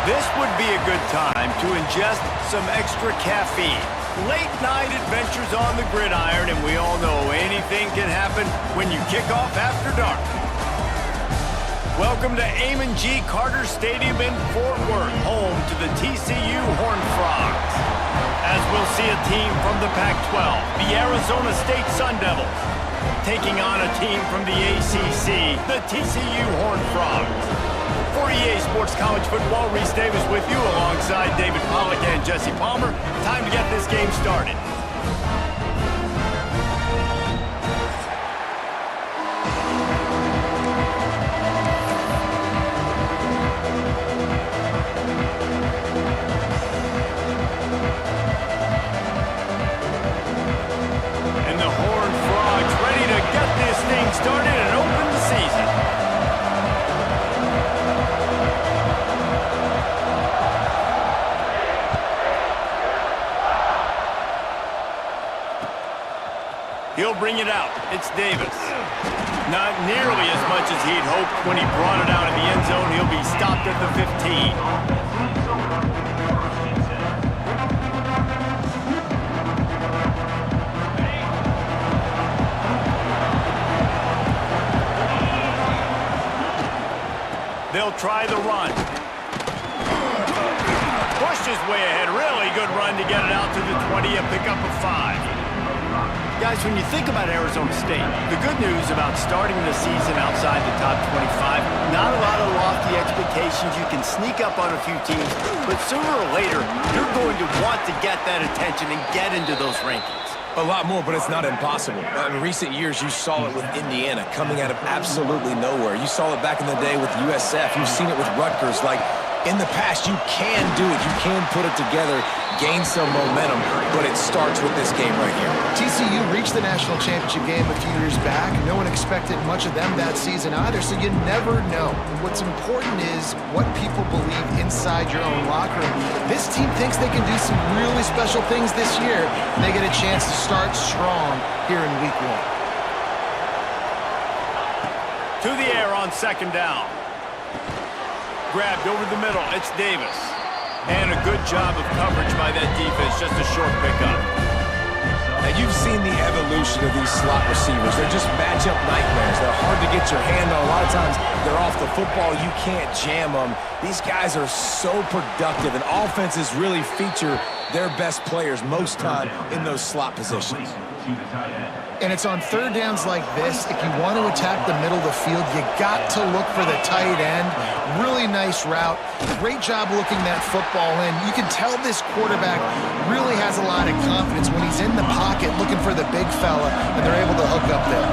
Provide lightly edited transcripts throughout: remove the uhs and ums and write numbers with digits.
This would be a good time to ingest some extra caffeine. Late night adventures on the gridiron, and we all know anything can happen when you kick off after dark. Welcome to Amon G. Carter Stadium in Fort Worth, home to the TCU Horned Frogs. As we'll see a team from the Pac-12, the Arizona State Sun Devils, taking on a team from the ACC, the TCU Horned Frogs. For EA Sports College Football, Reese Davis with you alongside David Pollack and Jesse Palmer. Time to get this game started. And the Horned Frogs ready to get this thing started and open the season. He'll bring it out. It's Davis. Not nearly as much as he'd hoped when he brought it out of the end zone. He'll be stopped at the 15. They'll try the run. Pushes way ahead. Really good run to get it out to the 20, a pickup of 5. Guys, when you think about Arizona State, the good news about starting the season outside the top 25, not a lot of lofty expectations. You can sneak up on a few teams, but sooner or later, you're going to want to get that attention and get into those rankings. A lot more, but it's not impossible. In recent years, you saw it with Indiana coming out of absolutely nowhere. You saw it back in the day with USF. You've seen it with Rutgers. Like, in the past, you can do it. You can put it together, gain some momentum, but it starts with this game right here. TCU reached the national championship game a few years back. No one expected much of them that season either, so you never know. What's important is what people believe inside your own locker room. This team thinks they can do some really special things this year, and they get a chance to start strong here in week 1. To the air on second down. Grabbed over the middle. It's Davis. And a good job of coverage by that defense. Just a short pickup. Now, you've seen the evolution of these slot receivers. They're just matchup nightmares. They're hard to get your hand on. A lot of times, they're off the football. You can't jam them. These guys are so productive, and offenses really feature their best players most time in those slot positions. And it's on third downs like this, if you want to attack the middle of the field, you got to look for the tight end. Really nice route. Great job looking that football in. You can tell this quarterback really has a lot of confidence when he's in the pocket looking for the big fella, and they're able to hook up there.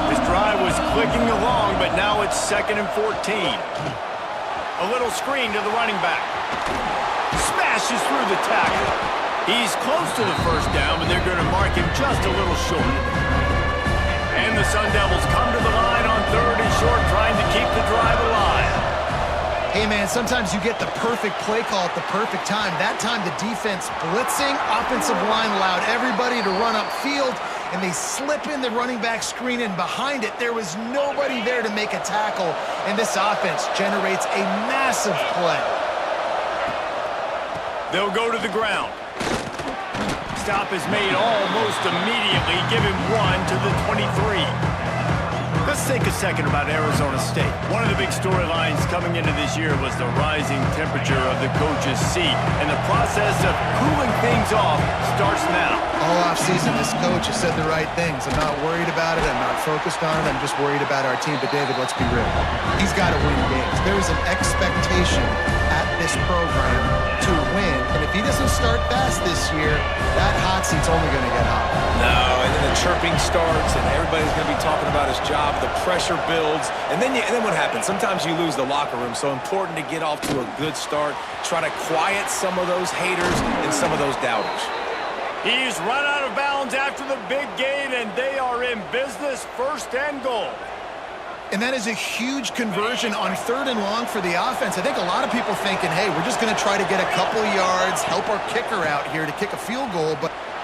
His drive was clicking along, but now it's 2nd and 14. A little screen to the running back. Smashes through the tackle. He's close to the first down, but they're going to mark him just a little short. And the Sun Devils come to the line on 3rd and short, trying to keep the drive alive. Hey, man, sometimes you get the perfect play call at the perfect time. That time the defense blitzing, offensive line allowed everybody to run upfield, and they slip in the running back screen, and behind it there was nobody there to make a tackle, and this offense generates a massive play. They'll go to the ground. Stop is made almost immediately. Give him 1 to the 23. Let's think a second about Arizona State. One of the big storylines coming into this year was the rising temperature of the coach's seat, and the process of cooling things off starts now. All offseason, this coach has said the right things. I'm not worried about it. I'm not focused on it. I'm just worried about our team. But, David, let's be real. He's got to win games. There is an expectation at this program to win. And if he doesn't start fast this year, that hot seat's only going to get hot. No, and then the chirping starts, and everybody's going to be talking about his job. The pressure builds, and then what happens? Sometimes you lose the locker room, so important to get off to a good start. Try to quiet some of those haters and some of those doubters. He's run out of bounds after the big gain, and they are in business, 1st and goal. And that is a huge conversion on 3rd and long for the offense. I think a lot of people thinking, hey, we're just going to try to get a couple yards, help our kicker out here to kick a field goal.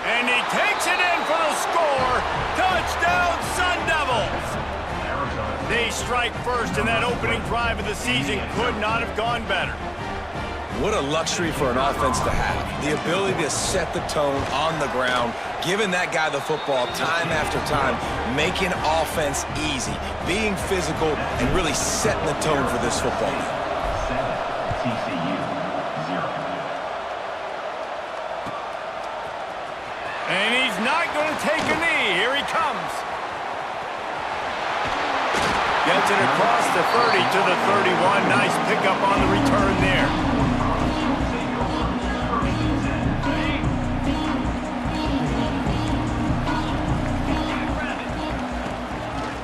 And he takes it in for the score. Touchdown, Sun Devils. They strike first, and that opening drive of the season could not have gone better. What a luxury for an offense to have. The ability to set the tone on the ground, giving that guy the football time after time, making offense easy, being physical, and really setting the tone for this football game. TCU 0. And he's not going to take a knee. Here he comes. Gets it across the 30 to the 31. Nice pickup on the return there.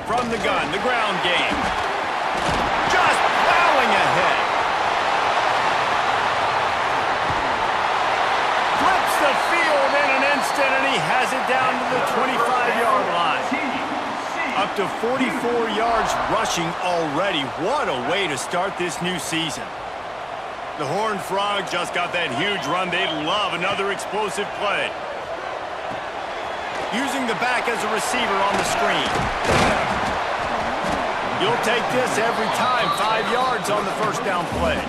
From the gun, the ground game. Just plowing ahead. Flips the field in an instant, and he has it down to the 25-yard line. Up to 44 yards rushing already. What a way to start this new season. The Horned Frogs just got that huge run. They love another explosive play. Using the back as a receiver on the screen. You'll take this every time. 5 yards on the first down play.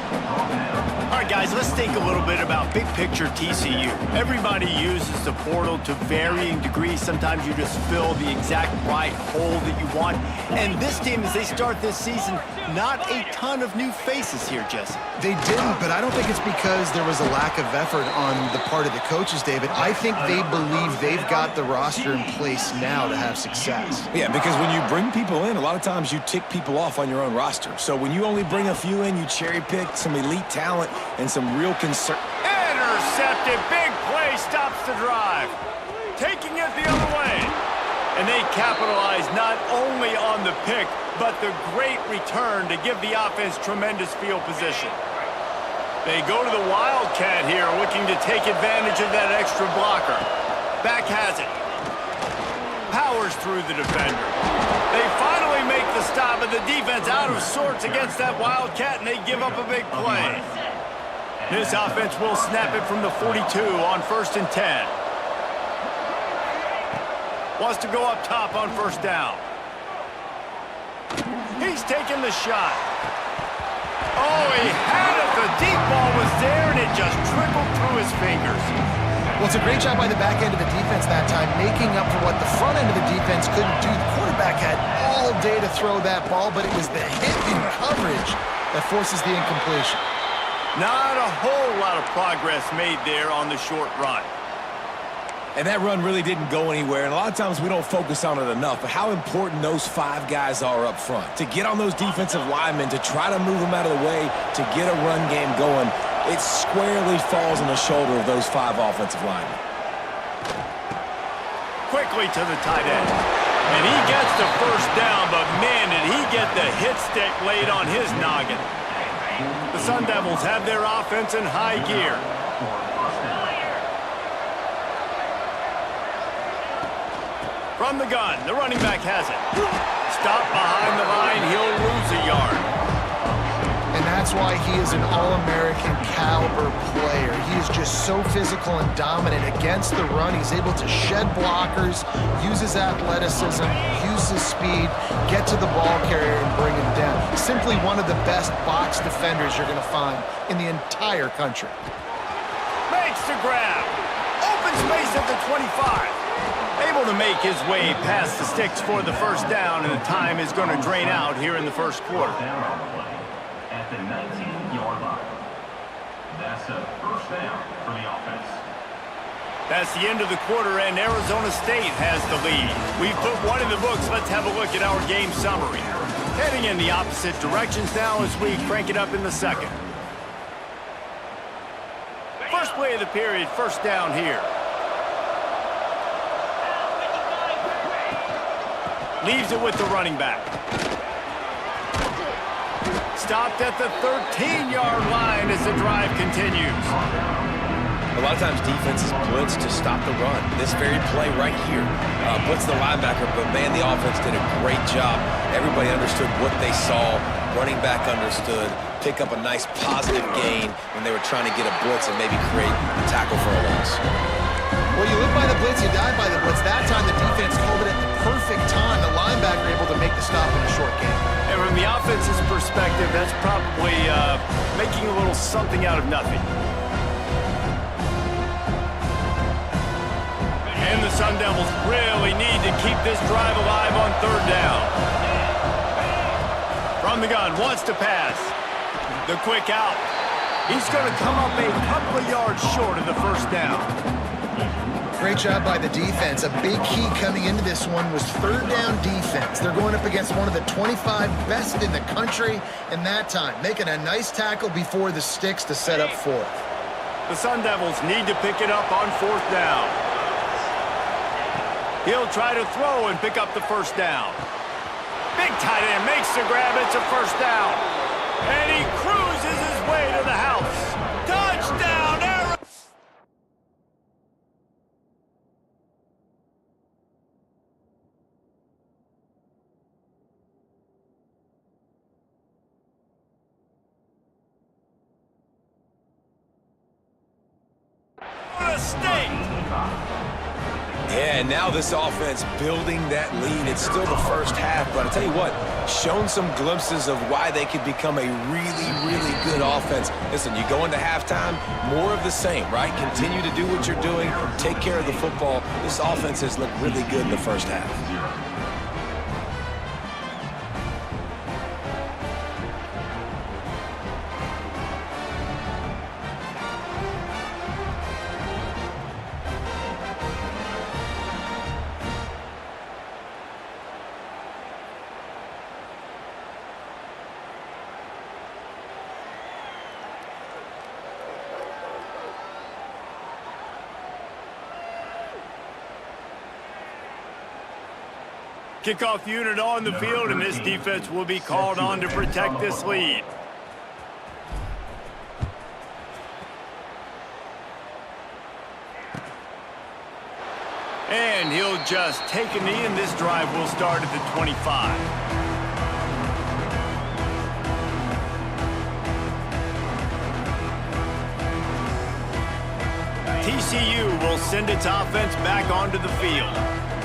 All right, guys, let's think a little bit about big picture TCU. Everybody uses the portal to varying degrees. Sometimes you just fill the exact right hole that you want. And this team, as they start this season, not a ton of new faces here, Jesse. They didn't, but I don't think it's because there was a lack of effort on the part of the coaches, David. I think they believe they've got the roster in place now to have success. Yeah, because when you bring people in, a lot of times you tick people off on your own roster. So when you only bring a few in, you cherry pick some elite talent and some real concern. Intercepted. Big play stops the drive. Taking it the other way. And they capitalize not only on the pick, but the great return to give the offense tremendous field position. They go to the Wildcat here, looking to take advantage of that extra blocker. Back has it. Powers through the defender. They finally make the stop, and the defense out of sorts against that Wildcat, and they give up a big play. This offense will snap it from the 42 on 1st and 10. Wants to go up top on first down. He's taking the shot. Oh, he had it. The deep ball was there, and it just trickled through his fingers. Well, it's a great job by the back end of the defense that time, making up for what the front end of the defense couldn't do. The quarterback had all day to throw that ball, but it was the hit in coverage that forces the incompletion. Not a whole lot of progress made there on the short run. And that run really didn't go anywhere, and a lot of times we don't focus on it enough, but how important those 5 guys are up front. To get on those defensive linemen, to try to move them out of the way, to get a run game going, it squarely falls on the shoulder of those 5 offensive linemen. Quickly to the tight end. And he gets the first down, but man, did he get the hit stick laid on his noggin. The Sun Devils have their offense in high gear. From the gun, the running back has it. Stop behind the line, he'll lose a yard. And that's why he is an All-American caliber player. He is just so physical and dominant against the run. He's able to shed blockers, use his athleticism, use his speed, get to the ball carrier and bring him down. Simply one of the best box defenders you're going to find in the entire country. Makes the grab. Open space at the 25. Able to make his way past the sticks for the first down, and the time is going to drain out here in the first quarter. At the 19-yard line. That's a first down for the offense. That's the end of the quarter, and Arizona State has the lead. We've put one in the books. Let's have a look at our game summary. Heading in the opposite directions now as we crank it up in the second. First play of the period, first down here. Leaves it with the running back. Stopped at the 13-yard line as the drive continues. A lot of times defenses blitz to stop the run. This very play right here blitz the linebacker, but man, the offense did a great job. Everybody understood what they saw. Running back understood. Pick up a nice positive gain when they were trying to get a blitz and maybe create a tackle for a loss. Well, you live by the blitz, you die by the blitz. That time the defense called it at the perfect time. The linebacker able to make the stop in a short game. And from the offense's perspective, that's probably making a little something out of nothing. And the Sun Devils really need to keep this drive alive on third down. From the gun, wants to pass. The quick out. He's going to come up a couple of yards short of the first down. Great job by the defense. A big key coming into this one was third down defense. They're going up against one of the 25 best in the country in that time, making a nice tackle before the sticks to set up fourth. The Sun Devils need to pick it up on fourth down. He'll try to throw and pick up the first down. Big tight end makes the grab. It's a first down. And he cruises his way to the house. Touchdown, Arizona! State. Yeah, and now this offense building that lead. It's still the first half, but I'll tell you what, shown some glimpses of why they could become a really, really good offense. Listen, you go into halftime, more of the same, right? Continue to do what you're doing, take care of the football. This offense has looked really good in the first half. Kickoff unit on the field, and this defense will be called on to protect this lead. And he'll just take a knee, and this drive will start at the 25. TCU will send its offense back onto the field.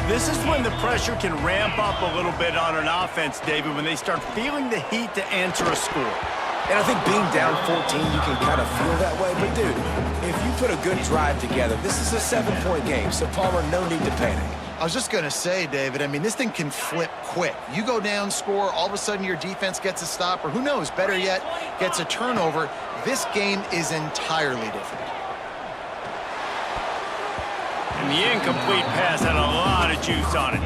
This is when the pressure can ramp up a little bit on an offense, David, when they start feeling the heat to answer a score. And I think being down 14, you can kind of feel that way. But, dude, if you put a good drive together, this is a 7-point game, so, Palmer, no need to panic. I was just going to say, David, I mean, this thing can flip quick. You go down, score, all of a sudden your defense gets a stop, or who knows, better yet, gets a turnover. This game is entirely different. And the incomplete pass had a lot of juice on it.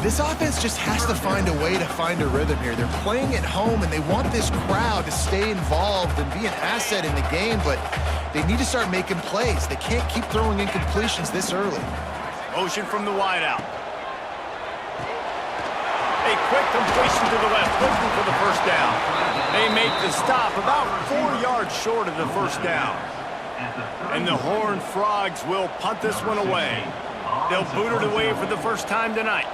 This offense just has to find a way to find a rhythm here. They're playing at home, and they want this crowd to stay involved and be an asset in the game, but they need to start making plays. They can't keep throwing incompletions this early. Motion from the wideout. A quick completion to the left, looking for the first down. They make the stop about 4 yards short of the first down. And the Horned Frogs will punt this one away. They'll boot it away for the first time tonight.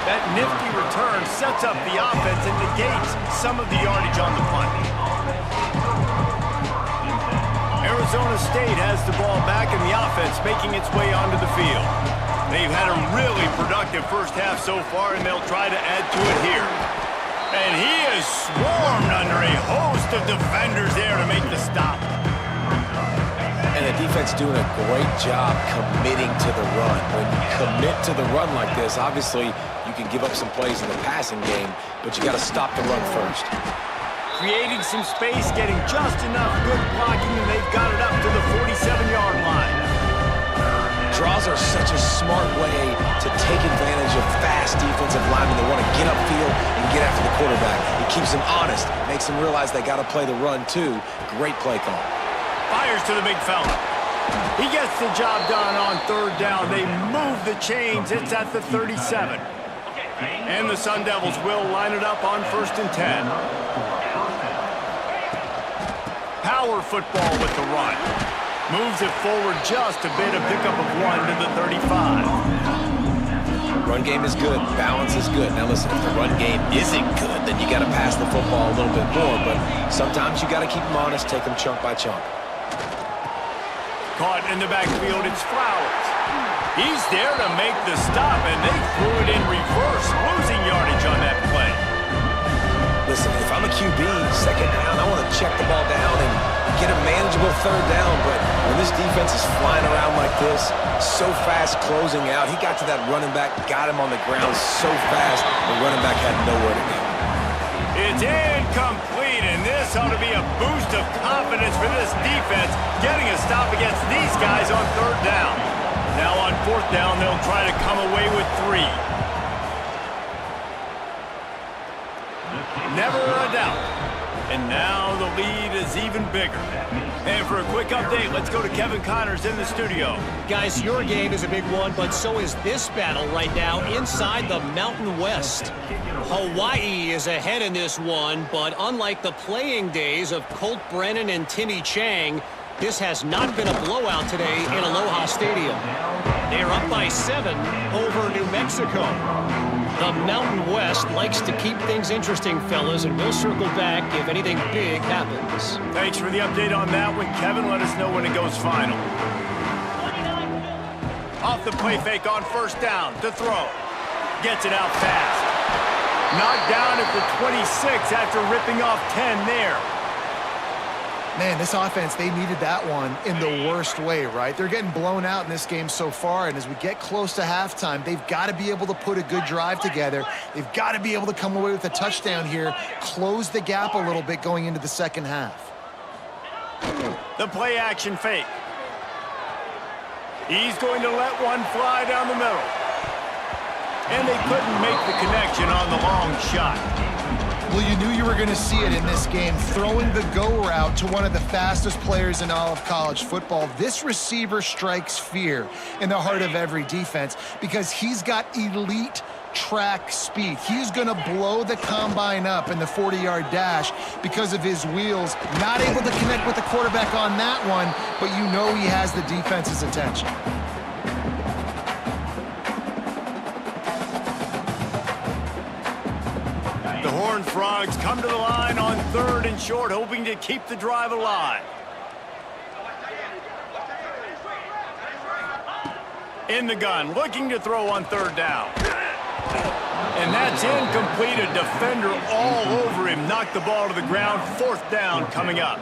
That nifty return sets up the offense and negates some of the yardage on the punt. Arizona State has the ball back in the offense, making its way onto the field. They've had a really productive first half so far, and they'll try to add to it here. And he is swarmed under a host of defenders there to make the stop. And the defense doing a great job committing to the run. When you commit to the run like this, obviously you can give up some plays in the passing game, but you got to stop the run first. Creating some space, getting just enough good blocking, and they've got it up to the 47-yard line. Draws are such a smart way to take advantage of fast defensive linemen that want to get upfield and get after the quarterback. It keeps them honest, makes them realize they got to play the run too. Great play call. Fires to the big fella. He gets the job done on third down. They move the chains. It's at the 37. And the Sun Devils will line it up on 1st and 10. Power football with the run. Moves it forward just a bit, a pickup of 1 to the 35. Run game is good. Balance is good. Now listen, if the run game isn't good, then you got to pass the football a little bit more. But sometimes you got to keep them honest, take them chunk by chunk. Caught in the backfield, it's Flowers. He's there to make the stop, and they threw it in reverse, losing yardage on that play. Listen, if I'm a QB, second down, I want to check the ball down and get a manageable third down, but when this defense is flying around like this, so fast closing out, he got to that running back, got him on the ground so fast, the running back had nowhere to go. It's incomplete, and this ought to be a boost of confidence for this defense, getting a stop against these guys on third down. Now on fourth down, they'll try to come away with 3. Never a doubt. And now the lead is even bigger. And for a quick update, let's go to Kevin Connors in the studio. Guys, your game is a big one, but so is this battle right now inside the Mountain West. Hawaii is ahead in this one, but unlike the playing days of Colt Brennan and Timmy Chang, this has not been a blowout today in Aloha Stadium. They're up by 7 over New Mexico. The Mountain West likes to keep things interesting, fellas, and we'll circle back if anything big happens. Thanks for the update on that one, Kevin. Let us know when it goes final. Off the play fake on first down to throw. Gets it out fast. Knocked down at the 26 after ripping off 10 there. Man, this offense, they needed that one in the worst way, right? They're getting blown out in this game so far, and as we get close to halftime, they've got to be able to put a good drive together. They've got to be able to come away with a touchdown here, close the gap a little bit going into the second half. The play action fake. He's going to let one fly down the middle. And they couldn't make the connection on the long shot. Well, you knew you were going to see it in this game, throwing the go route to one of the fastest players in all of college football. This receiver strikes fear in the heart of every defense because he's got elite track speed. He's going to blow the combine up in the 40-yard dash because of his wheels. Not able to connect with the quarterback on that one, but you know he has the defense's attention. The Horned Frogs come to the line on 3rd and short, hoping to keep the drive alive. In the gun, looking to throw on 3rd down. And that's incomplete. A defender all over him. Knocked the ball to the ground. 4th down coming up.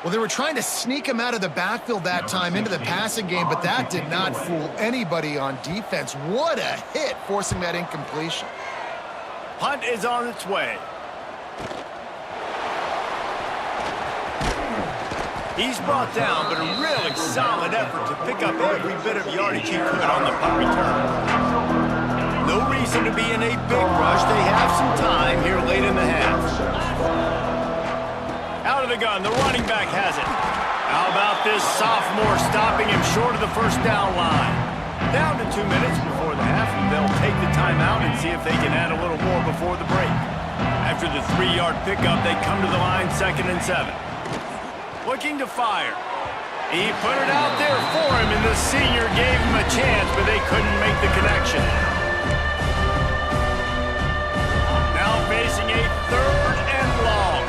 Well, they were trying to sneak him out of the backfield that time into the passing game, but that did not fool anybody on defense. What a hit, forcing that incompletion. Punt is on its way. He's brought down, but a really solid effort to pick up every bit of yardage he could on the punt return. No reason to be in a big rush. They have some time here late in the half. Out of the gun, the running back has it. How about this sophomore stopping him short of the 1st down line? Down to 2 minutes before the half, and they'll take the timeout and see if they can add a little more before the break. After the 3-yard pickup, they come to the line 2nd and 7. Looking to fire. He put it out there for him, and the senior gave him a chance, but they couldn't make the connection. Now facing a 3rd and long.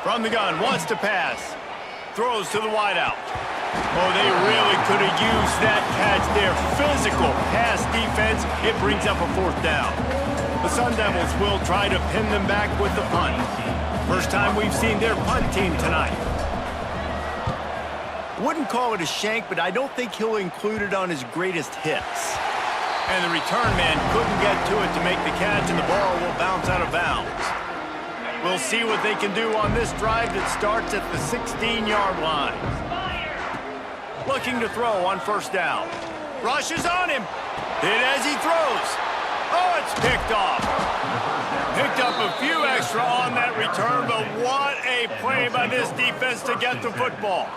From the gun, wants to pass. Throws to the wideout. Oh, they really could have used that catch there. Physical pass defense. It brings up a 4th down. The Sun Devils will try to pin them back with the punt. First time we've seen their punt team tonight. Wouldn't call it a shank, but I don't think he'll include it on his greatest hits. And the return man couldn't get to it to make the catch, and the ball will bounce out of bounds. We'll see what they can do on this drive that starts at the 16-yard line. Looking to throw on 1st down. Rushes on him. Hit as he throws. Oh, it's picked off. Picked up a few extra on that return, but what a play by this defense to get the football.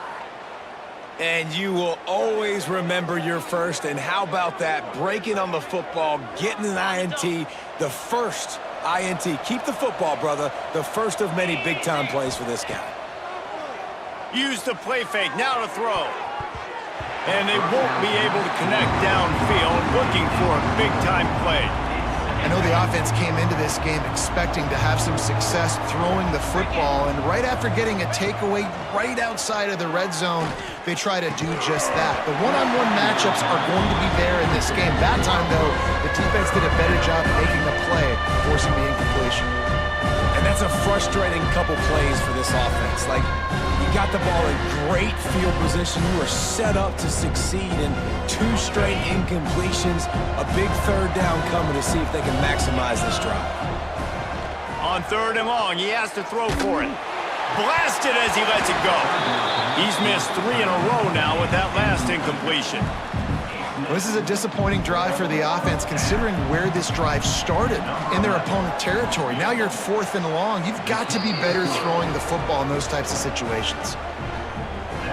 And you will always remember your first, and how about that? Breaking on the football, getting an INT, the first INT. Keep the football, brother. The first of many big-time plays for this guy. Use the play fake, now to throw. And they won't be able to connect downfield, looking for a big-time play. I know the offense came into this game expecting to have some success throwing the football, and right after getting a takeaway right outside of the red zone, they try to do just that. The one-on-one matchups are going to be there in this game. That time, though, the defense did a better job making the play, forcing the incompletion. And that's a frustrating couple plays for this offense. Like, you got the ball in great field position. You were set up to succeed, in 2 straight incompletions. A big third down coming to see if they can maximize this drive. On 3rd and long, he has to throw for it. Blasted as he lets it go. He's missed 3 in a row now with that last incompletion. Well, this is a disappointing drive for the offense, considering where this drive started, in their opponent territory. Now you're at 4th and long. You've got to be better throwing the football in those types of situations.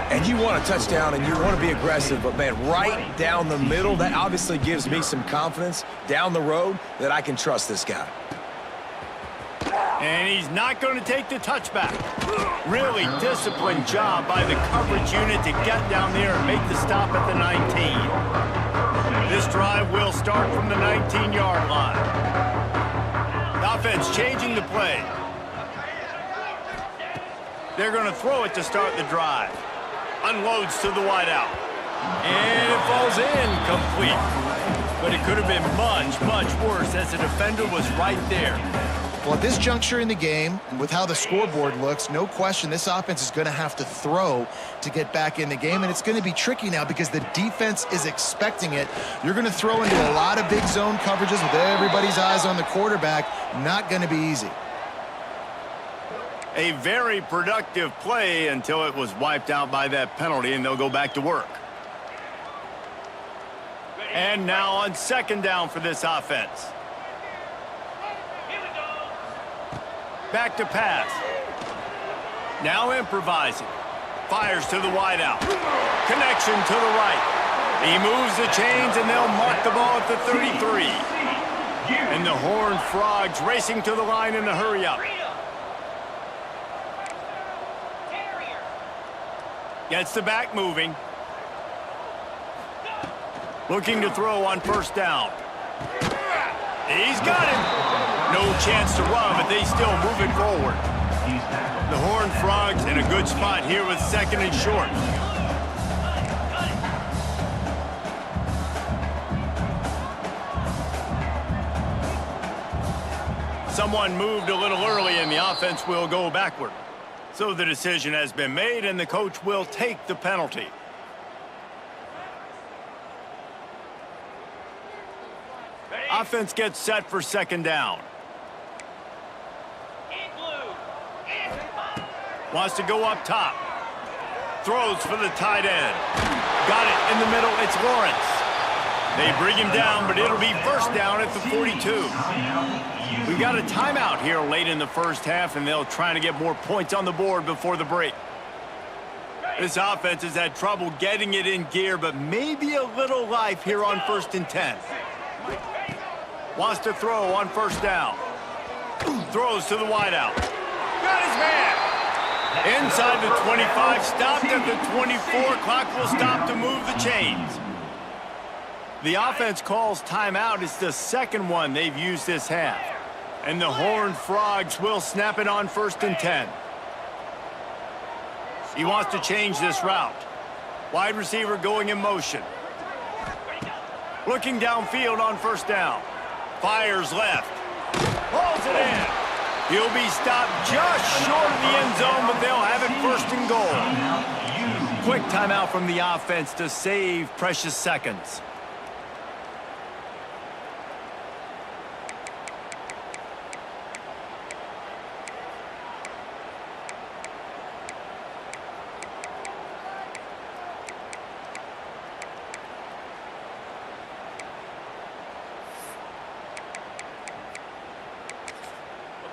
And you want a touchdown, and you want to be aggressive, but, man, right down the middle, that obviously gives me some confidence down the road that I can trust this guy. And he's not going to take the touchback. Really disciplined job by the coverage unit to get down there and make the stop at the 19. This drive will start from the 19-yard line. The offense changing the play. They're going to throw it to start the drive. Unloads to the wideout. And it falls in complete. But it could have been much, much worse as the defender was right there. Well, at this juncture in the game, with how the scoreboard looks, no question this offense is going to have to throw to get back in the game, and it's going to be tricky now because the defense is expecting it. You're going to throw into a lot of big zone coverages with everybody's eyes on the quarterback. Not going to be easy. A very productive play until it was wiped out by that penalty, and they'll go back to work. And now on 2nd down for this offense. Back to pass. Now improvising. Fires to the wideout. Connection to the right. He moves the chains, and they'll mark the ball at the 33. And the Horned Frogs racing to the line in a hurry-up. Gets the back moving. Looking to throw on 1st down. He's got him. No chance to run, but they still move it forward. The Horned Frogs in a good spot here with 2nd and short. Someone moved a little early, and the offense will go backward. So the decision has been made, and the coach will take the penalty. Offense gets set for 2nd down. Wants to go up top. Throws for the tight end. Got it in the middle. It's Lawrence. They bring him down, but it'll be 1st down at the 42. We got a timeout here late in the 1st half, and they'll try to get more points on the board before the break. This offense has had trouble getting it in gear, but maybe a little life here on 1st and 10. Wants to throw on 1st down. Throws to the wideout. Got his man. Inside the 25, stopped at the 24. Clock will stop to move the chains. The offense calls timeout. It's the 2nd one they've used this half. And the Horned Frogs will snap it on 1st and 10. He wants to change this route. Wide receiver going in motion. Looking downfield on 1st down. Fires left. Pulls it in. He'll be stopped just short of the end zone, but they'll have it 1st and goal. Quick timeout from the offense to save precious seconds.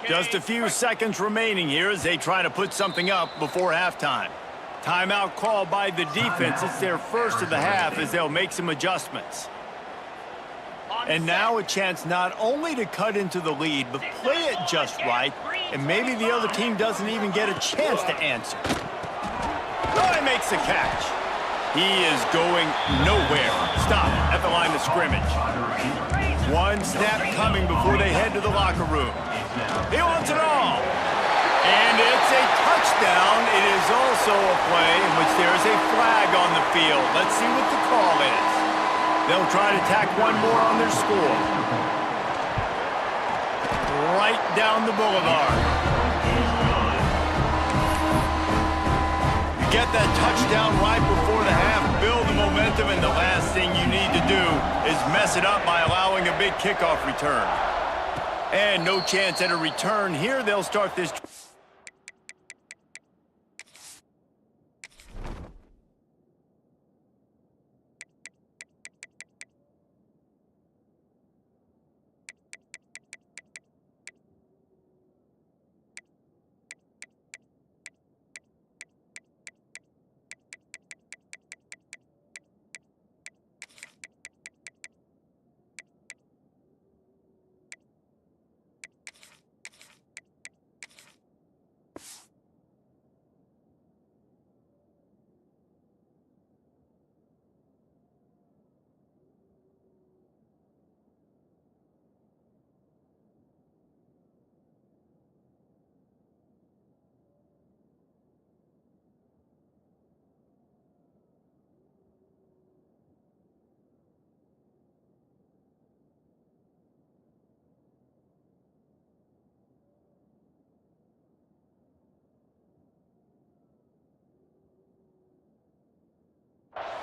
Just a few seconds remaining here as they try to put something up before halftime. Timeout called by the defense. It's their 1st of the half as they'll make some adjustments. And now a chance not only to cut into the lead, but play it just right, and maybe the other team doesn't even get a chance to answer. Roy makes the catch. He is going nowhere. Stop at the line of scrimmage. One snap coming before they head to the locker room. He wants it all. And it's a touchdown. It is also a play in which there is a flag on the field. Let's see what the call is. They'll try to tack one more on their score. Right down the boulevard. You get that touchdown right before the half, build the momentum, and the last thing you need to do is mess it up by allowing a big kickoff return. And no chance at a return here. They'll start this.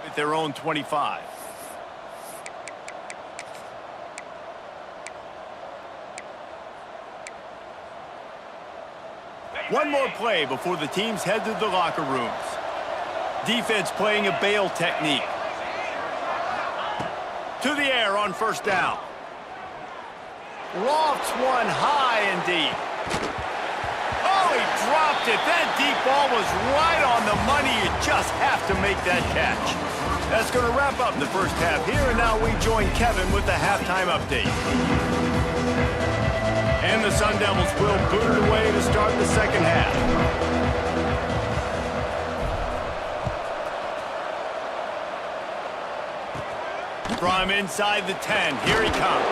At their own 25. One more play before the teams head to the locker rooms. Defense playing a bail technique. To the air on first down. Lofts one high and deep. Oh, he dropped it. That deep ball was right on the money. You just have to make that catch. That's going to wrap up the first half here, and now we join Kevin with the halftime update. And the Sun Devils will boot it away to start the second half. From inside the 10, here he comes.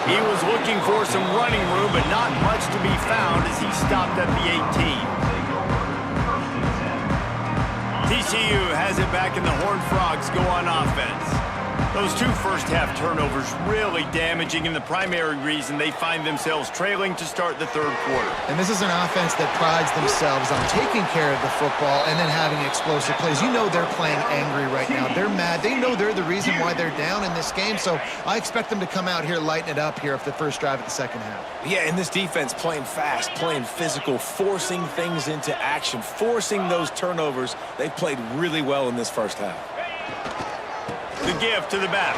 He was looking for some running room, but not much to be found as he stopped at the 18. TCU has it back, and the Horned Frogs go on offense. Those two first-half turnovers really damaging, and the primary reason they find themselves trailing to start the third quarter. And this is an offense that prides themselves on taking care of the football and then having explosive plays. You know they're playing angry right now. They're mad. They know they're the reason why they're down in this game, so I expect them to come out here, lighten it up here after the first drive of the second half. Yeah, and this defense playing fast, playing physical, forcing things into action, forcing those turnovers. They've played really well in this first half. The give to the back.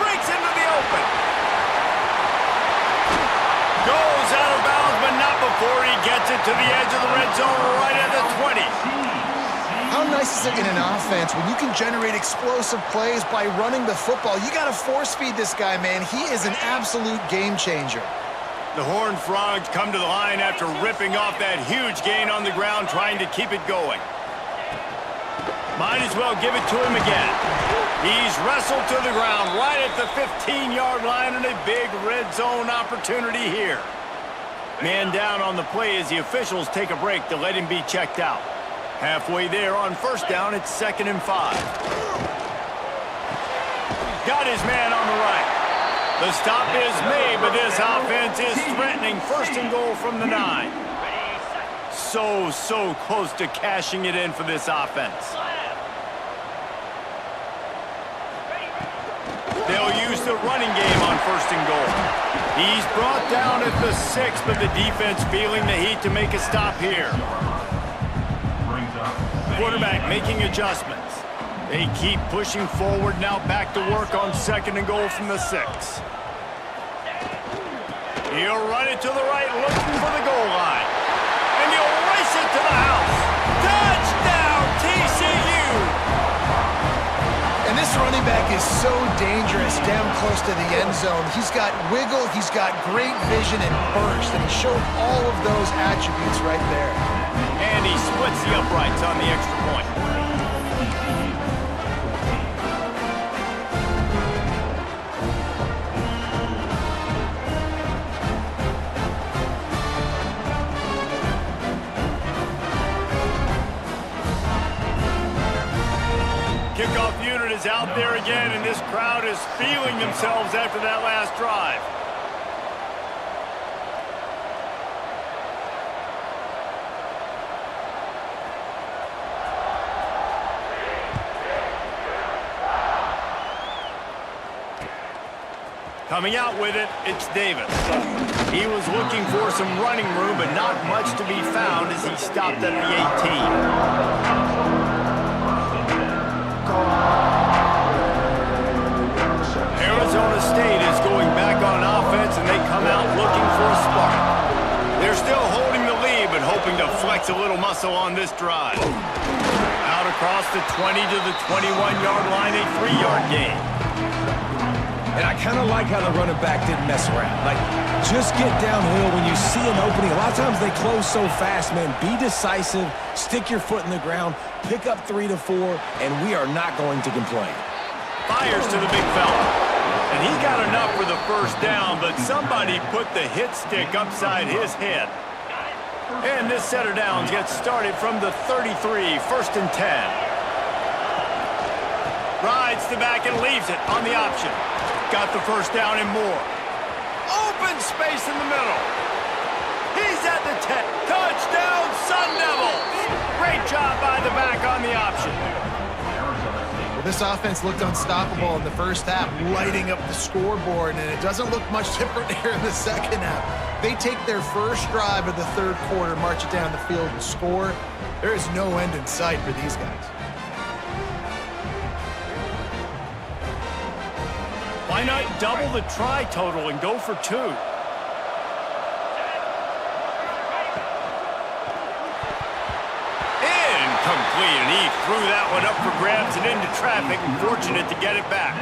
Breaks into the open. Goes out of bounds, but not before he gets it to the edge of the red zone right at the 20. How nice is it in an offense when you can generate explosive plays by running the football? You got to force feed this guy, man. He is an absolute game changer. The Horned Frogs come to the line after ripping off that huge gain on the ground, trying to keep it going. Might as well give it to him again. He's wrestled to the ground right at the 15-yard line, and a big red zone opportunity here. Man down on the play as the officials take a break to let him be checked out. Halfway there on first down, it's 2nd and 5. Got his man on the right. The stop is made, but this offense is threatening 1st and goal from the 9. So close to cashing it in for this offense. They'll use the running game on 1st and goal. He's brought down at the 6, but the defense feeling the heat to make a stop here. Quarterback making adjustments. They keep pushing forward, now back to work on 2nd and goal from the 6. He'll run it to the right, looking for the goal line. And he'll race it to the house. Touchdown, TCU! And this running back is so dangerous down close to the end zone. He's got wiggle, he's got great vision and burst, and he showed all of those attributes right there. And he splits the uprights on the extra point. is out there again, and this crowd is feeling themselves after that last drive. Coming out with it, it's Davis. He was looking for some running room, but not much to be found as he stopped at the 18. Arizona State is going back on offense, and they come out looking for a spark. They're still holding the lead, but hoping to flex a little muscle on this drive. Out across the 20 to the 21-yard line, a 3-yard gain. And I kind of like how the running back didn't mess around. Like, just get downhill when you see an opening. A lot of times they close so fast, man. Be decisive, stick your foot in the ground, pick up 3 to 4, and we are not going to complain. Fires to the big fella. And he got enough for the first down, but somebody put the hit stick upside his head. And this set of downs gets started from the 33, 1st and 10. Rides the back and leaves it on the option. Got the first down and more. Open space in the middle. He's at the 10. Touchdown, Sun Devils. Great job by the back on the option. Well, this offense looked unstoppable in the first half, lighting up the scoreboard, and it doesn't look much different here in the second half. They take their first drive of the third quarter, march it down the field, and score. There is no end in sight for these guys. Why not double the try total and go for 2? Incomplete, and he threw that one up for grabs and into traffic, and fortunate to get it back.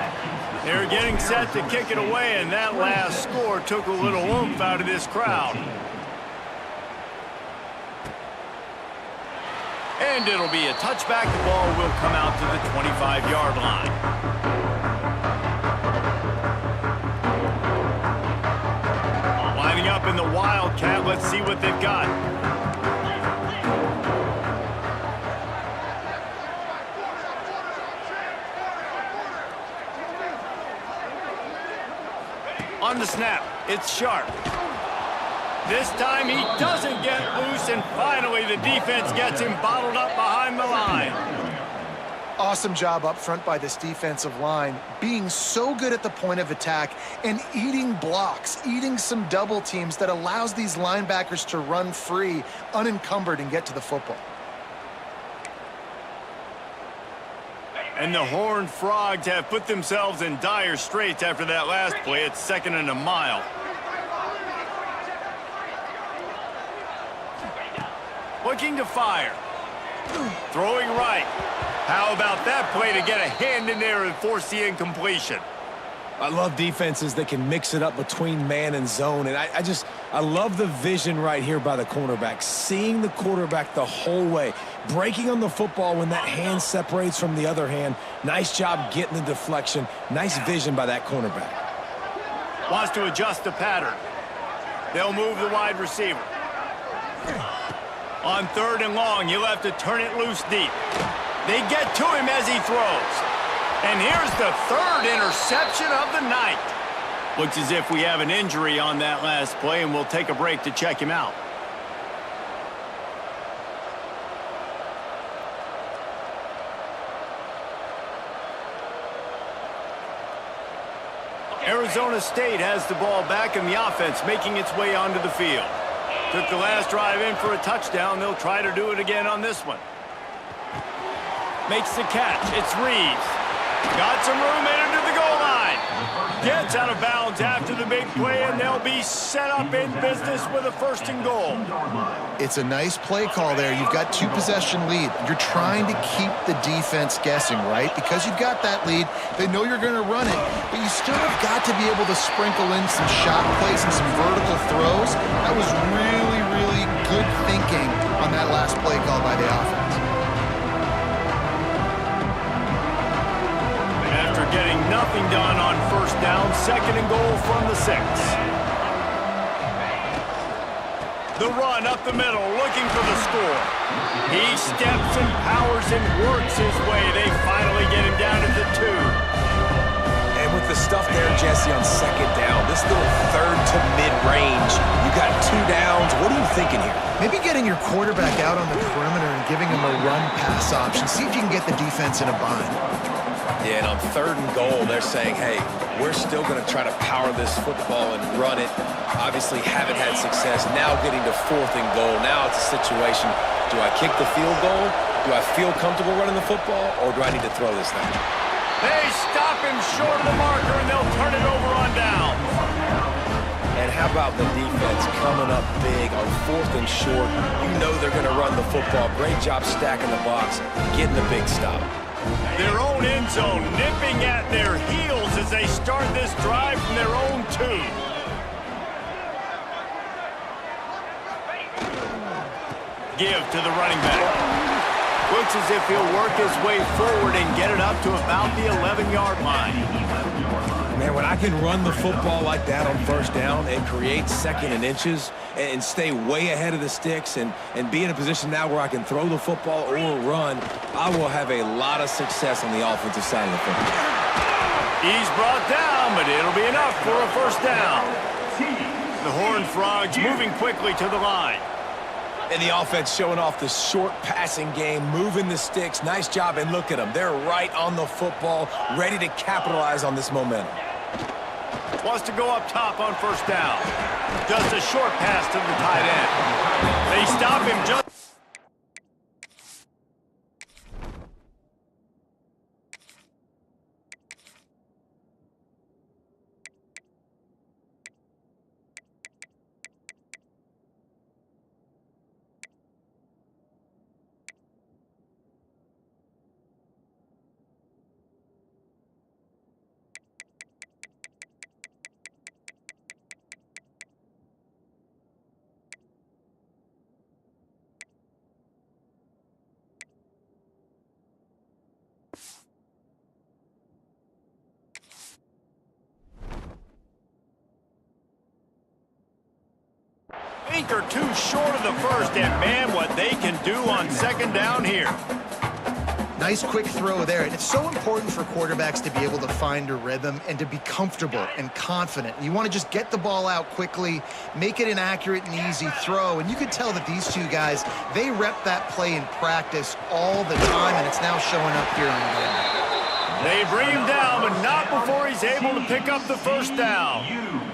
They're getting set to kick it away, and that last score took a little oomph out of this crowd. And it'll be a touchback. The ball will come out to the 25-yard line. Lining up in the Wildcat. Let's see what they've got. On the snap, it's Sharp. This time he doesn't get loose, and finally the defense gets him bottled up behind the line. Awesome job up front by this defensive line, being so good at the point of attack and eating blocks, eating some double teams that allows these linebackers to run free, unencumbered, and get to the football. And the Horned Frogs have put themselves in dire straits after that last play. It's 2nd and a mile. Looking to fire. Throwing right. How about that play to get a hand in there and force the incompletion? I love defenses that can mix it up between man and zone, and I love the vision right here by the cornerback, seeing the quarterback the whole way, breaking on the football when that hand separates from the other hand. Nice job getting the deflection. Nice vision by that cornerback. Wants to adjust the pattern. They'll move the wide receiver. On 3rd and long, you'll have to turn it loose deep. They get to him as he throws. And here's the 3rd interception of the night. Looks as if we have an injury on that last play, and we'll take a break to check him out. Arizona State has the ball back in the offense, making its way onto the field. Took the last drive in for a touchdown. They'll try to do it again on this one. Makes the catch. It's Reeves. Got some room in into the goal line. Gets out of bounds after the big play, and they'll be set up in business with a 1st and goal. It's a nice play call there. You've got 2-possession lead. You're trying to keep the defense guessing, right? Because you've got that lead, they know you're going to run it, but you still have got to be able to sprinkle in some shot plays and some vertical throws. That was really, really good thinking on that last play call by the offense. After getting nothing done on 1st down, 2nd and goal from the 6. The run up the middle, looking for the score. He steps and powers and works his way. They finally get him down at the 2. And with the stuff there, Jesse, on second down, this little third to mid-range, you got 2 downs. What are you thinking here? Maybe getting your quarterback out on the perimeter and giving him a run-pass option. See if you can get the defense in a bind. Yeah, and on 3rd and goal, they're saying, hey, we're still going to try to power this football and run it. Obviously haven't had success. Now getting to 4th and goal. Now it's a situation, do I kick the field goal? Do I feel comfortable running the football, or do I need to throw this thing? They stop him short of the marker, and they'll turn it over on down. And how about the defense coming up big on 4th and short? You know they're going to run the football. Great job stacking the box, getting the big stop. Their own end zone nipping at their heels as they start this drive from their own 2. Give to the running back. Looks as if he'll work his way forward and get it up to about the 11-yard line. Man, when I can run the football like that on 1st down and create 2nd and inches and stay way ahead of the sticks and be in a position now where I can throw the football or run, I will have a lot of success on the offensive side of the football. He's brought down, but it'll be enough for a 1st down. The Horned Frogs moving quickly to the line. And the offense showing off the short passing game, moving the sticks. Nice job, and look at them. They're right on the football, ready to capitalize on this momentum. Wants to go up top on 1st down. Does a short pass to the tight end. They stop him just... or 2 short of the 1st, and man, what they can do on 2nd down here. Nice quick throw there, and it's so important for quarterbacks to be able to find a rhythm and to be comfortable and confident. You want to just get the ball out quickly, make it an accurate and easy throw, and you can tell that these 2 guys, they rep that play in practice all the time, and it's now showing up here in the game. They bring him down, but not before he's able to pick up the 1st down.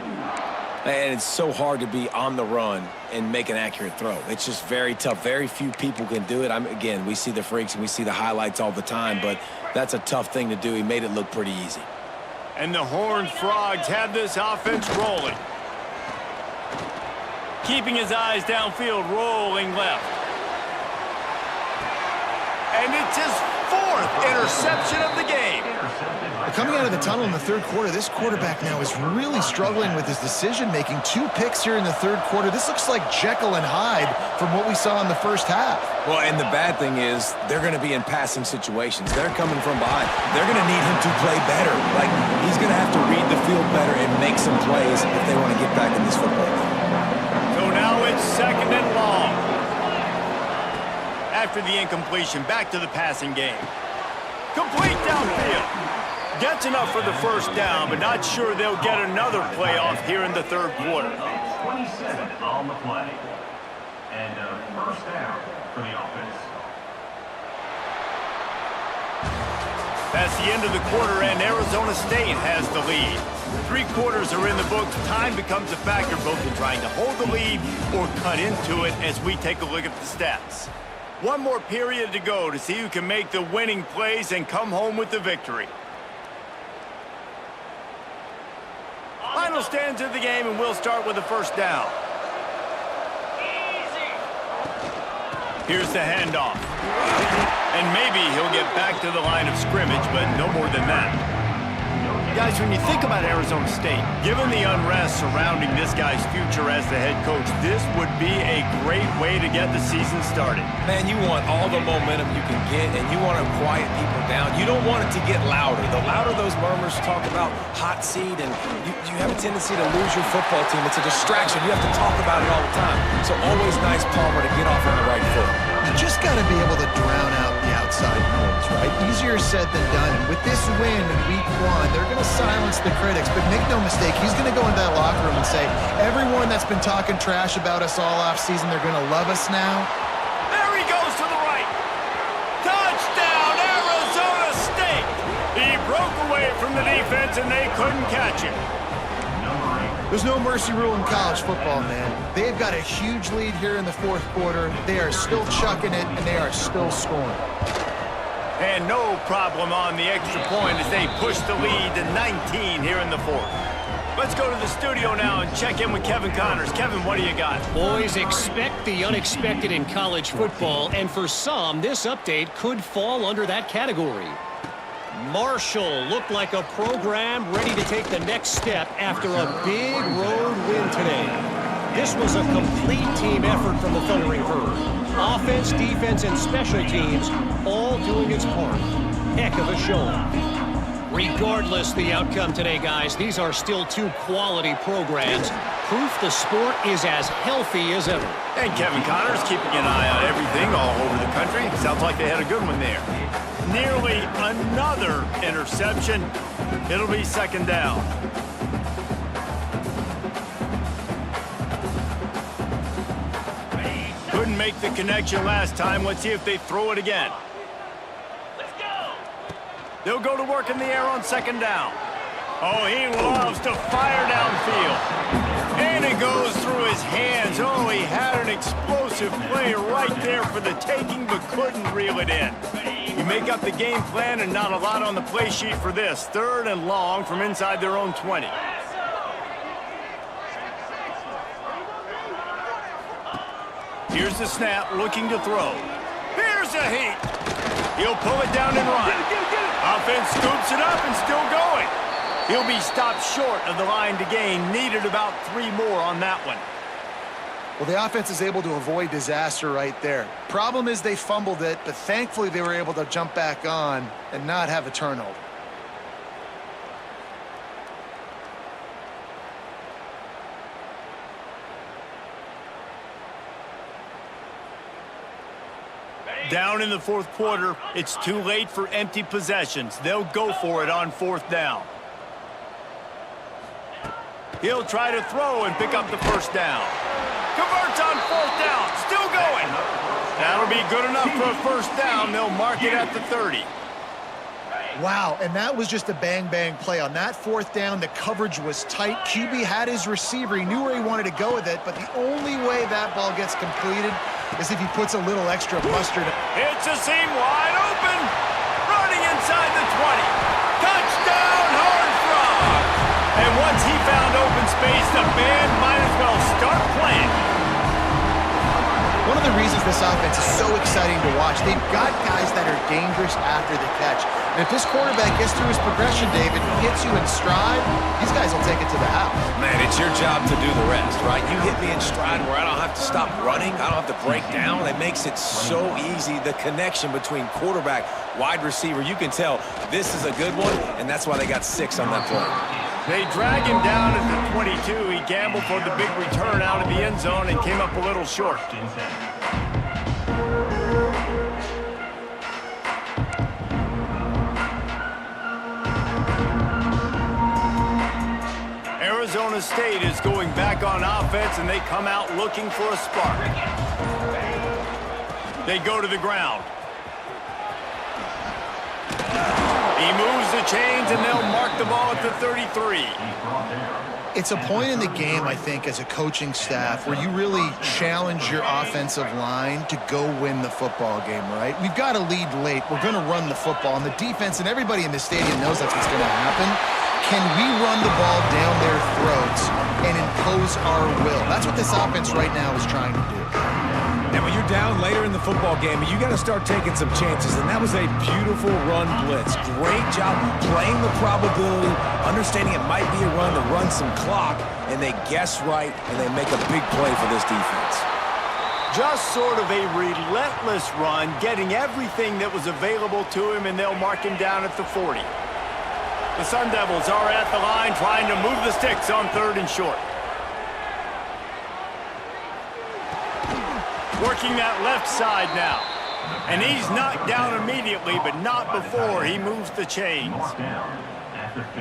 And it's so hard to be on the run and make an accurate throw. It's just very tough. Very few people can do it. Again, we see the freaks and we see the highlights all the time, but that's a tough thing to do. He made it look pretty easy. And the Horned Frogs have this offense rolling. Keeping his eyes downfield, rolling left. And it's his 4th interception of the game. Coming out of the tunnel in the 3rd quarter, this quarterback now is really struggling with his decision-making. 2 picks here in the 3rd quarter. This looks like Jekyll and Hyde from what we saw in the 1st half. Well, and the bad thing is they're going to be in passing situations. They're coming from behind. They're going to need him to play better. Like, he's going to have to read the field better and make some plays if they want to get back in this football game. So now it's 2nd and long. After the incompletion, back to the passing game. Complete downfield. Gets enough for the 1st down, but not sure they'll get another playoff here in the 3rd quarter. 27 on the play. And 1st down for the offense. That's the end of the quarter, and Arizona State has the lead. 3 quarters are in the books. Time becomes a factor, both in trying to hold the lead or cut into it as we take a look at the stats. 1 more period to go to see who can make the winning plays and come home with the victory. Final stands of the game, and we'll start with the 1st down. Here's the handoff. And maybe he'll get back to the line of scrimmage, but no more than that. Guys, when you think about Arizona State, given the unrest surrounding this guy's future as the head coach, this would be a great way to get the season started. Man, you want all the momentum you can get, and you want to quiet people down. You don't want it to get louder. The louder those murmurs talk about hot seat, and you have a tendency to lose your football team. It's a distraction. You have to talk about it all the time. So always nice, Palmer, to get off on the right foot. You just got to be able to drown out the outside noise, right? Easier said than done. And with this win in week 1, they're going to silence the critics. But make no mistake, he's going to go into that locker room and say, everyone that's been talking trash about us all offseason, they're going to love us now. There he goes to the right. Touchdown, Arizona State. He broke away from the defense, and they couldn't catch him. There's no mercy rule in college football, man. They've got a huge lead here in the fourth quarter. They are still chucking it, and they are still scoring. And no problem on the extra point as they push the lead to 19 here in the fourth. Let's go to the studio now and check in with Kevin Connors. Kevin, what do you got? Boys, expect the unexpected in college football, and for some, this update could fall under that category. Marshall looked like a program ready to take the next step after a big road win today. This was a complete team effort from the Thundering Herd. Offense, defense, and special teams all doing its part. Heck of a showing. Regardless the outcome today, guys, these are still two quality programs. Proof the sport is as healthy as ever. And Kevin Connors keeping an eye on everything all over the country. Sounds like they had a good one there. Nearly another interception. It'll be second down. Couldn't make the connection last time. Let's see if they throw it again. They'll go to work in the air on second down. Oh, he loves to fire downfield. And it goes through his hands. Oh, he had an explosive play right there for the taking, but couldn't reel it in. You make up the game plan and not a lot on the play sheet for this. Third and long from inside their own 20. Here's the snap, looking to throw. Here's a heat. He'll pull it down and run. Offense scoops it up and still going. He'll be stopped short of the line to gain. Needed about 3 more on that one. Well, the offense is able to avoid disaster right there. Problem is they fumbled it, but thankfully they were able to jump back on and not have a turnover. Down in the fourth quarter, it's too late for empty possessions. They'll go for it on fourth down. He'll try to throw and pick up the first down. Converts on fourth down, still going. That'll be good enough for a first down. They'll mark it at the 30. Wow, and that was just a bang-bang play. On that fourth down, the coverage was tight. QB had his receiver. He knew where he wanted to go with it, but the only way that ball gets completed is if he puts a little extra mustard. It's a seam wide open. Running inside the 20. Touchdown, Horned Frogs. And once he found open space, the band might as well start playing. One of the reasons this offense is so exciting to watch, they've got guys that are dangerous after the catch. And if this quarterback gets through his progression, David, hits you in stride, these guys will take it to the house. Man, it's your job to do the rest, right? You hit me in stride where I don't have to stop running. I don't have to break down. It makes it so easy. The connection between quarterback, wide receiver, you can tell this is a good one, and that's why they got 6 on that play. They drag him down at the 22. He gambled for the big return out of the end zone and came up a little short. Arizona State is going back on offense, and they come out looking for a spark. They go to the ground. He moves the chains, and they'll mark the ball at the 33. It's a point in the game, I think, as a coaching staff where you really challenge your offensive line to go win the football game, right? We've got to lead late. We're going to run the football, and the defense and everybody in the stadium knows that's what's going to happen. Can we run the ball down their throats and impose our will? That's what this offense right now is trying to do. And when you're down later in the the football game, you got to start taking some chances, and that was a beautiful run blitz. Great job playing the probability, understanding it might be a run to run some clock, and they guess right, and they make a big play for this defense. Just sort of a relentless run, getting everything that was available to him, and they'll mark him down at the 40. The Sun Devils are at the line trying to move the sticks on 3rd and short. Working that left side now. And he's knocked down immediately, but not before he moves the chains.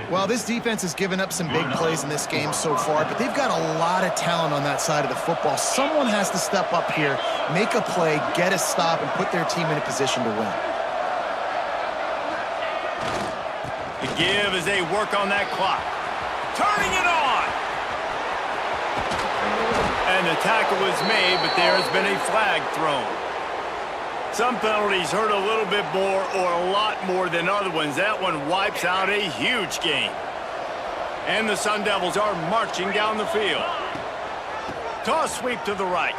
Well, this defense has given up some big plays in this game so far, but they've got a lot of talent on that side of the football. Someone has to step up here, make a play, get a stop, and put their team in a position to win. The give as they work on that clock. Turning it on! And the tackle is made, but there has been a flag thrown. Some penalties hurt a little bit more or a lot more than other ones. That one wipes out a huge game. And the Sun Devils are marching down the field. Toss sweep to the right.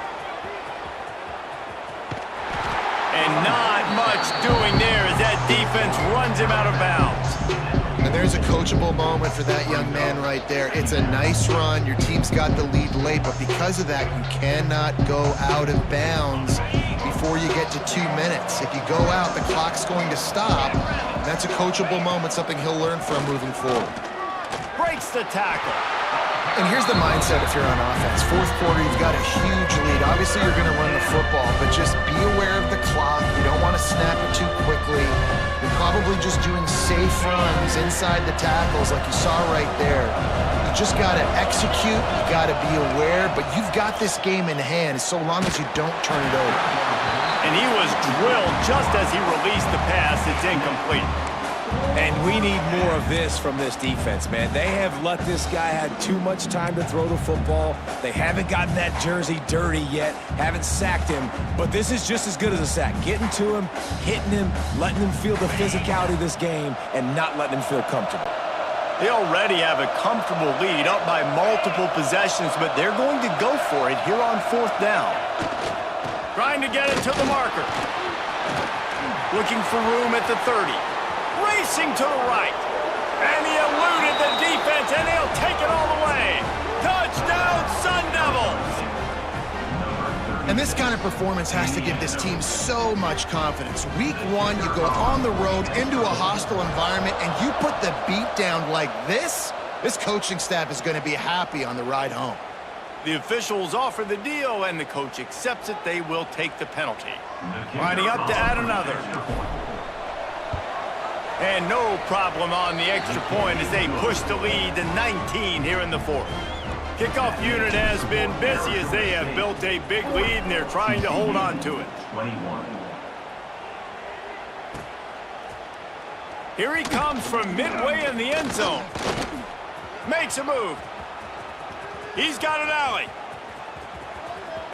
And not much doing there as that defense runs him out of bounds. And there's a coachable moment for that young man right there. It's a nice run. Your team's got the lead late, but because of that, you cannot go out of bounds before you get to 2 minutes. If you go out, the clock's going to stop. That's a coachable moment, something he'll learn from moving forward. Breaks the tackle. And here's the mindset if you're on offense. 4th quarter, you've got a huge lead. Obviously, you're going to run the football, but just be aware of the clock. You don't want to snap it too quickly. You're probably just doing safe runs inside the tackles like you saw right there. You just got to execute. You got to be aware, but you've got this game in hand so long as you don't turn it over. And he was drilled just as he released the pass. It's incomplete. And we need more of this from this defense, man. They have let this guy have too much time to throw the football. They haven't gotten that jersey dirty yet, haven't sacked him, but this is just as good as a sack. Getting to him, hitting him, letting him feel the physicality of this game, and not letting him feel comfortable. They already have a comfortable lead, up by multiple possessions, but they're going to go for it here on 4th down. Trying to get it to the marker. Looking for room at the 30. Racing to the right. And he eluded the defense, and he'll take it all the way. Touchdown, Sun Devils! And this kind of performance has to give this team so much confidence. Week 1, you go on the road into a hostile environment, and you put the beat down like this coaching staff is going to be happy on the ride home. The officials offer the deal, and the coach accepts it. They will take the penalty. Lining up to add another. And no problem on the extra point as they push the lead to 19 here in the 4th. Kickoff unit has been busy as they have built a big lead, and they're trying to hold on to it. 21. Here he comes from midway in the end zone. Makes a move. He's got an alley.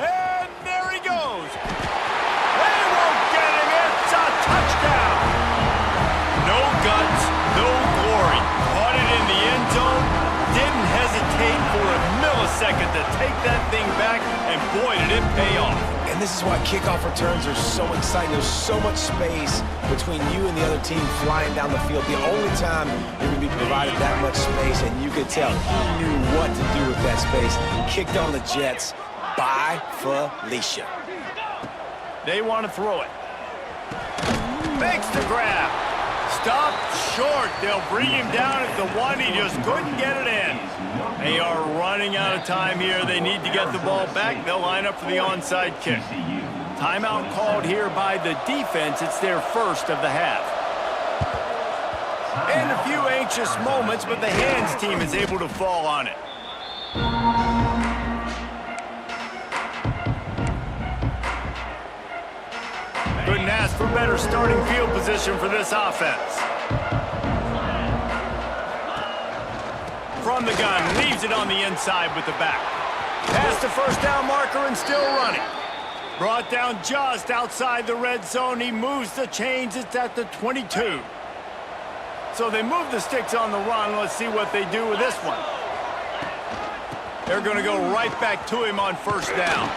And there he goes. They won't get him. It's a touchdown. No guts, no glory. Caught it in the end zone. Didn't hesitate for a millisecond to take that thing back, and boy, did it pay off. And this is why kickoff returns are so exciting. There's so much space between you and the other team flying down the field. The only time you're going to be provided that much space, and you could tell he knew what to do with that space. Kicked on the Jets by Felicia. They want to throw it. Makes the grab. Stopped short. They'll bring him down at the 1. He just couldn't get it in. They are running out of time here. They need to get the ball back. They'll line up for the onside kick. Timeout called here by the defense. It's their first of the half. And a few anxious moments, but the hands team is able to fall on it. Couldn't ask for better starting field position for this offense. From the gun, leaves it on the inside with the back. Past the first down marker and still running. Brought down just outside the red zone. He moves the chains. It's at the 22. So they move the sticks on the run. Let's see what they do with this one. They're going to go right back to him on first down.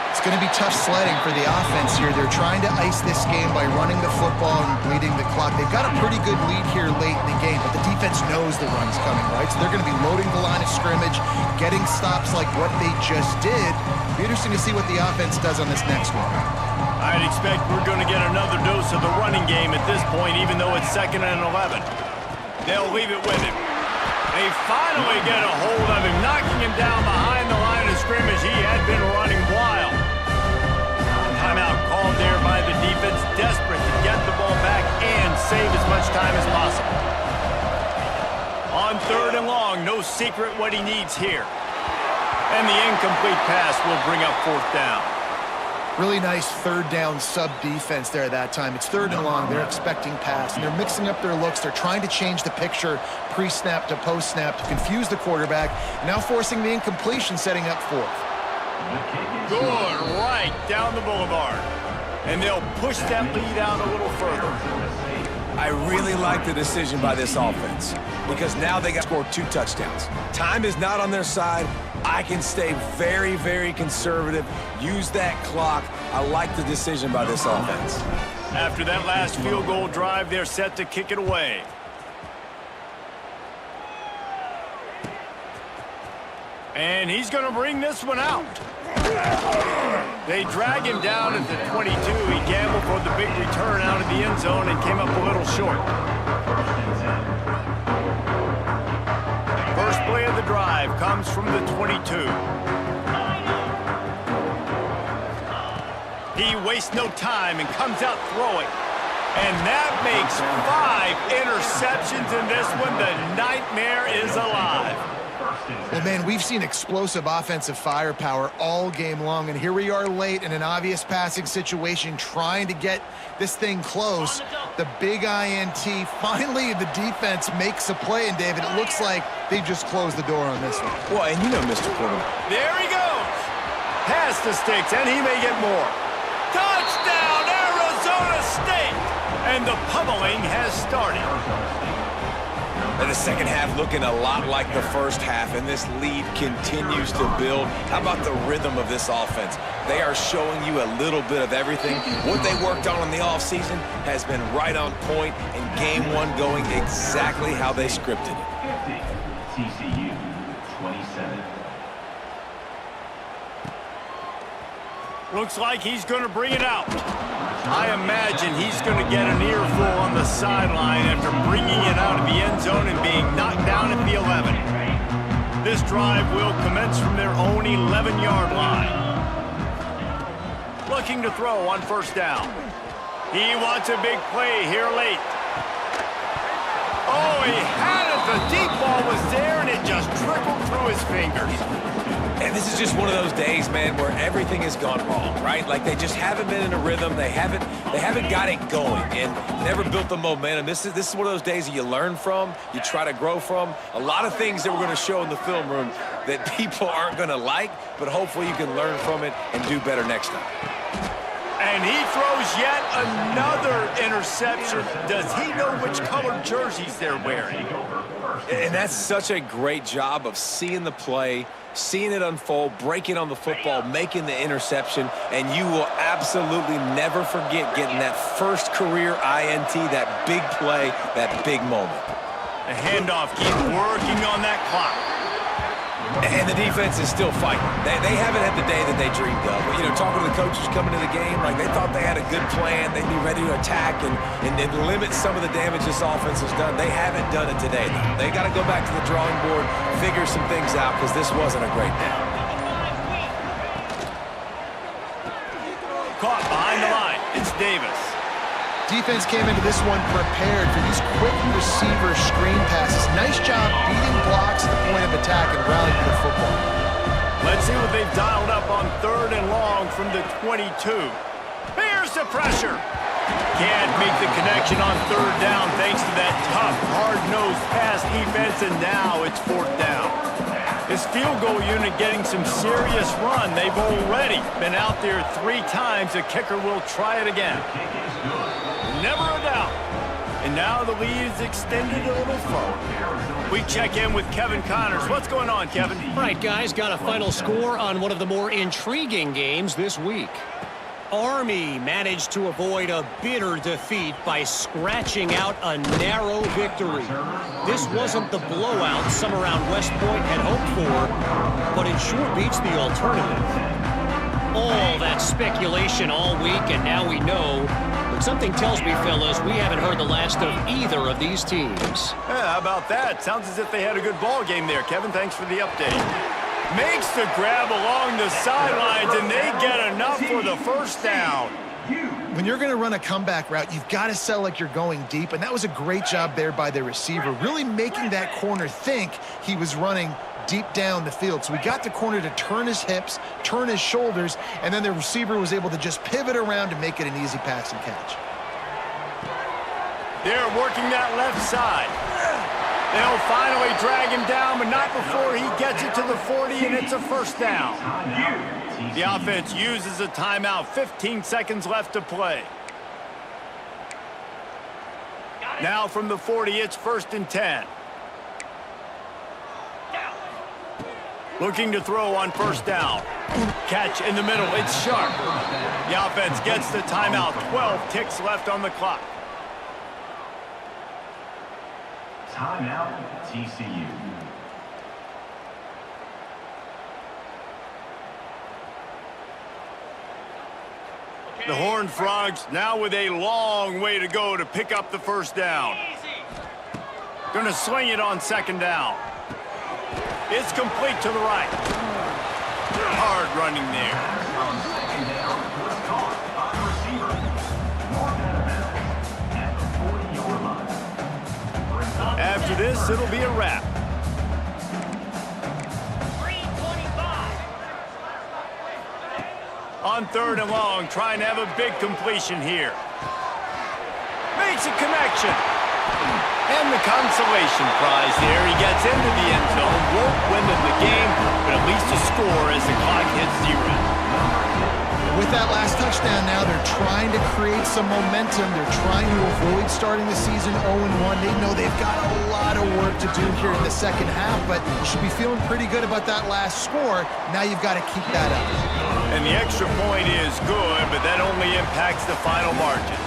It's going to be tough sledding for the offense here. They're trying to ice this game by running the football and bleeding the clock. They've got a pretty good lead here late in the game, but the defense knows the run's coming, right? So they're going to be loading the line of scrimmage, getting stops like what they just did. Be interesting to see what the offense does on this next one. I'd expect we're going to get another dose of the running game at this point, even though it's 2nd and 11. They'll leave it with him. They finally get a hold of him, knocking him down behind the line of scrimmage. He had been running wild. Timeout called there by the defense, desperate to get the ball back and save as much time as possible. On 3rd and long, no secret what he needs here. And the incomplete pass will bring up 4th down. Really nice 3rd down sub-defense there that time. It's 3rd and long. They're expecting pass, and they're mixing up their looks. They're trying to change the picture pre-snap to post-snap to confuse the quarterback, now forcing the incompletion, setting up 4th. Good, right down the boulevard. And they'll push that lead out a little further. I really like the decision by this offense because now they got to score 2 touchdowns. Time is not on their side. I can stay very, very conservative, use that clock. I like the decision by this offense. After that last field goal drive, they're set to kick it away. And he's going to bring this one out. They drag him down at the 22. He gambled for the big return out of the end zone and came up a little short. First play of the drive comes from the 22. He wastes no time and comes out throwing. And that makes 5 interceptions in this one. The nightmare is alive. Well, man, we've seen explosive offensive firepower all game long, and here we are late in an obvious passing situation trying to get this thing close. The big INT, finally the defense makes a play, and David, it looks like they just closed the door on this one. Well, and you know, Mr. Quarterback. There he goes. Past the sticks, and he may get more. Touchdown, Arizona State! And the pummeling has started. And the second half looking a lot like the first half, and this lead continues to build. How about the rhythm of this offense? They are showing you a little bit of everything. What they worked on in the offseason has been right on point, and game 1 going exactly how they scripted it. 50, TCU 27. Looks like he's going to bring it out. I imagine he's going to get an earful on the sideline after bringing it out of the end zone and being knocked down at the 11. This drive will commence from their own 11-yard line. Looking to throw on 1st down. He wants a big play here late. Oh, he had it. The deep ball was there, and it just trickled through his fingers. And this is just one of those days, man, where everything has gone wrong, right? Like they just haven't been in a rhythm. They haven't got it going and never built the momentum. This is one of those days that you learn from, you try to grow from. A lot of things that we're going to show in the film room that people aren't going to like, but hopefully you can learn from it and do better next time. And he throws yet another interception. Does he know which colored jerseys they're wearing? And that's such a great job of seeing the play, seeing it unfold, breaking on the football, making the interception, and you will absolutely never forget getting that first career INT, that big play, that big moment. The handoff keeps working on that clock. And the defense is still fighting. They haven't had the day that they dreamed of. But, you know, talking to the coaches coming to the game, like they thought they had a good plan. They'd be ready to attack and limit some of the damage this offense has done. They haven't done it today, though. They got to go back to the drawing board, figure some things out, because this wasn't a great day. Caught behind the line. It's Davis. Defense came into this one prepared for these quick receiver screen passes. Nice job beating blocks at the point of attack and rallying to the football. Let's see what they've dialed up on 3rd and long from the 22. Here's the pressure. Can't make the connection on 3rd down thanks to that tough, hard-nosed pass defense, and now it's 4th down. This field goal unit getting some serious run. They've already been out there 3 times. The kicker will try it again. Never a doubt. And now the lead is extended a little further. We check in with Kevin Connors. What's going on, Kevin? All right, guys, got a final score on one of the more intriguing games this week. Army managed to avoid a bitter defeat by scratching out a narrow victory. This wasn't the blowout some around West Point had hoped for, but it sure beats the alternative. All that speculation all week, and now we know. But something tells me, fellas, we haven't heard the last of either of these teams. Yeah, how about that? Sounds as if they had a good ball game there. Kevin, thanks for the update. Makes the grab along the sidelines, and they get enough for the first down. When you're going to run a comeback route, you've got to sell like you're going deep, and that was a great job there by the receiver, really making that corner think he was running deep down the field. So we got the corner to turn his hips, turn his shoulders, and then the receiver was able to just pivot around to make it an easy pass and catch. They're working that left side. They'll finally drag him down, but not before he gets it to the 40, and it's a first down. The offense uses a timeout. 15 seconds left to play. Now from the 40, it's 1st and 10. Looking to throw on first down. Catch in the middle. It's sharp. The offense gets the timeout. 12 ticks left on the clock. Timeout, TCU. The Horned Frogs now with a long way to go to pick up the first down. Gonna sling it on 2nd down. It's complete to the right. Hard running there. On 2nd down, was caught by the receiver. Mark Annabelle at the 40-yard line. After this, it'll be a wrap. On 3rd and long, trying to have a big completion here. Makes a connection. And the consolation prize there. He gets into the end zone. Won't win the game, but at least a score as the clock hits 0. With that last touchdown now, they're trying to create some momentum. They're trying to avoid starting the season 0-1. They know they've got a lot of work to do here in the second half, but you should be feeling pretty good about that last score. Now you've got to keep that up. And the extra point is good, but that only impacts the final margin.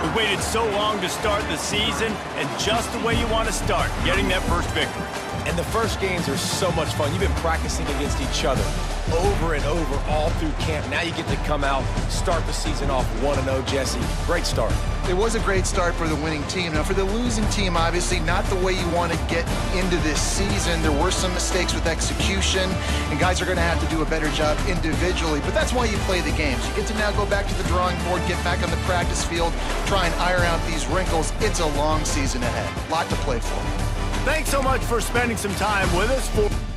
We waited so long to start the season, and just the way you want to start, getting that first victory. And the first games are so much fun. You've been practicing against each other over and over all through camp. Now you get to come out, start the season off 1-0, Jesse. Great start. It was a great start for the winning team. Now, for the losing team, obviously, not the way you want to get into this season. There were some mistakes with execution, and guys are going to have to do a better job individually. But that's why you play the games. You get to now go back to the drawing board, get back on the practice field, try and iron out these wrinkles. It's a long season ahead. A lot to play for. Thanks so much for spending some time with us.